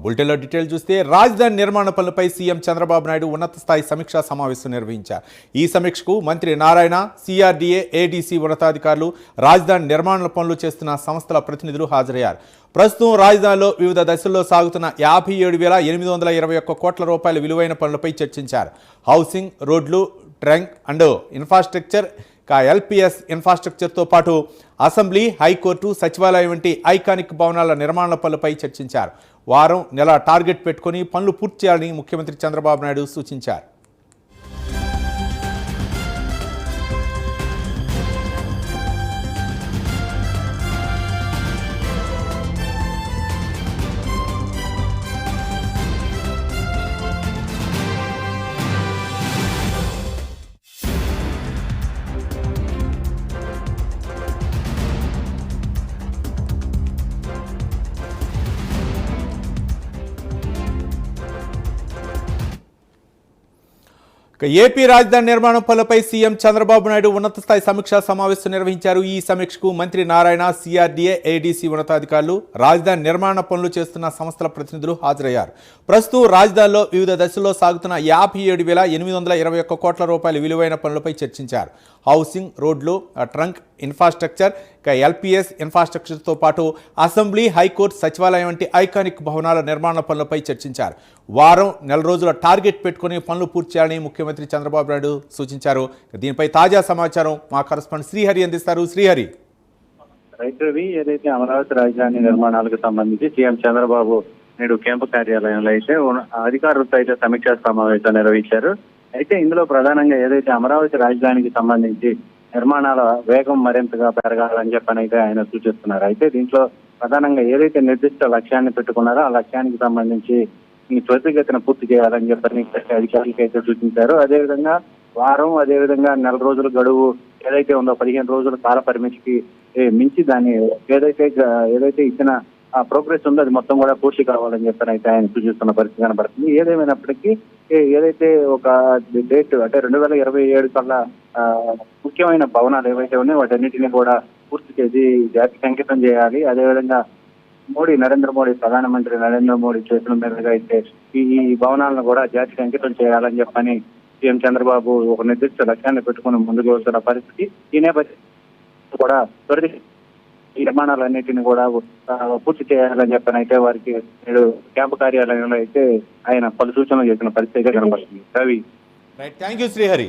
బులెటిన్లో డీటెయిల్ చూస్తే రాజధాని నిర్మాణ పనులపై సీఎం చంద్రబాబు నాయుడు ఉన్నత స్థాయి సమీక్షా సమావేశం నిర్వహించారు. ఈ సమీక్షకు మంత్రి నారాయణ, సిఆర్డీఏ, ఏడీసీ ఉన్నతాధికారులు, రాజధాని నిర్మాణ పనులు చేస్తున్న సంస్థల ప్రతినిధులు హాజరయ్యారు. ప్రస్తుతం రాజధానిలో వివిధ దశల్లో సాగుతున్న 57,821 కోట్ల రూపాయల విలువైన పనులపై చర్చించారు. హౌసింగ్, రోడ్లు, ట్రంక్ అండ్ ఇన్ఫ్రాస్ట్రక్చర్, ఎల్పీఎస్ ఇన్ఫ్రాస్ట్రక్చర్తో పాటు అసెంబ్లీ, హైకోర్టు, సచివాలయం వంటి ఐకానిక్ భవనాల నిర్మాణ పనులపై చర్చించారు. వారం, నెల టార్గెట్ పెట్టుకుని పనులు పూర్తి చేయాలని ముఖ్యమంత్రి చంద్రబాబు నాయుడు సూచించారు. ఏపీ రాజధాని నిర్మాణం పనులపై సీఎం చంద్రబాబు నాయుడు ఉన్నత స్థాయి సమీక్షా సమావేశం నిర్వహించారు. ఈ సమీక్షకు మంత్రి నారాయణ, సిఆర్డీఏ, ఏడీసీ ఉన్నతాధికారులు, రాజధాని నిర్మాణ పనులు చేస్తున్న సంస్థల ప్రతినిధులు హాజరయ్యారు. ప్రస్తుతం రాజధానిలో వివిధ దశల్లో సాగుతున్న 57,821 కోట్ల రూపాయల విలువైన పనులపై చర్చించారు. హౌసింగ్, రోడ్లు, ట్రంక్ ఇన్ఫ్రాస్ట్రక్చర్, ఎల్పీఎస్ ఇన్ఫ్రాస్ట్రక్చర్తో పాటు అసెంబ్లీ, హైకోర్టు, సచివాలయం వంటి ఐకానిక్ భవనాల నిర్మాణ పనులపై చర్చించారు. వారం, నెల రోజుల టార్గెట్ పెట్టుకుని పనులు పూర్తి చేయాలని ముఖ్యమంత్రి చంద్రబాబు నాయుడు సూచించారు. దీనిపై తాజా సమాచారం మా కరెస్పాండెంట్ శ్రీహరి అందిస్తారు. శ్రీహరి, రైతువి ఏదైతే అమరావతి రాజధాని నిర్మాణాలకు సంబంధించి సీఎం చంద్రబాబు నేడు క్యాంపు కార్యాలయంలో అయితే అధికారులతో అయితే సమీక్షా సమావేశం నిర్వహించారు. అయితే ఇందులో ప్రధానంగా ఏదైతే అమరావతి రాజధానికి సంబంధించి నిర్మాణాల వేగం మరింతగా పెరగాలని చెప్పని అయితే ఆయన సూచిస్తున్నారు. అయితే దీంట్లో ప్రధానంగా ఏదైతే నిర్దిష్ట లక్ష్యాన్ని పెట్టుకున్నారో ఆ లక్ష్యానికి సంబంధించి ఈ త్వరితగతిన పూర్తి చేయాలని చెప్పని అధికారులకు అయితే సూచించారు. అదేవిధంగా వారం, అదేవిధంగా నెల రోజుల గడువు ఏదైతే ఉందో 15 రోజుల కాల పరిమితికి మించి దాన్ని ఏదైతే ఇచ్చిన ఆ ప్రోగ్రెస్ ఉందో అది మొత్తం కూడా పూర్తి కావాలని చెప్పని అయితే ఆయన సూచిస్తున్న పరిస్థితి కనబడుతుంది. ఏదేమైనప్పటికీ ఏదైతే ఒక డేట్ అంటే 2027 కల్లా ముఖ్యమైన భవనాలు ఏవైతే ఉన్నాయో వాటన్నిటిని కూడా పూర్తి చేసి జాతికి అంకితం చేయాలి. అదేవిధంగా నరేంద్ర మోడీ ప్రధానమంత్రి నరేంద్ర మోడీ చేతుల మీదుగా అయితే ఈ భవనాలను కూడా జాతికి అంకితం చేయాలని చెప్పని సీఎం చంద్రబాబు ఒక నిర్దిష్ట లక్ష్యాన్ని పెట్టుకుని ముందుకు వెళ్తున్న పరిస్థితి. ఈ నేపథ్యం కూడా ఈ నిర్మాణాలన్నింటినీ కూడా పూర్తి చేయాలని చెప్పని అయితే వారికి నేడు క్యాంపు కార్యాలయంలో అయితే ఆయన పలు సూచనలు చేసిన పరిస్థితి కనబడుతుంది. Ravi, thank you Srihari.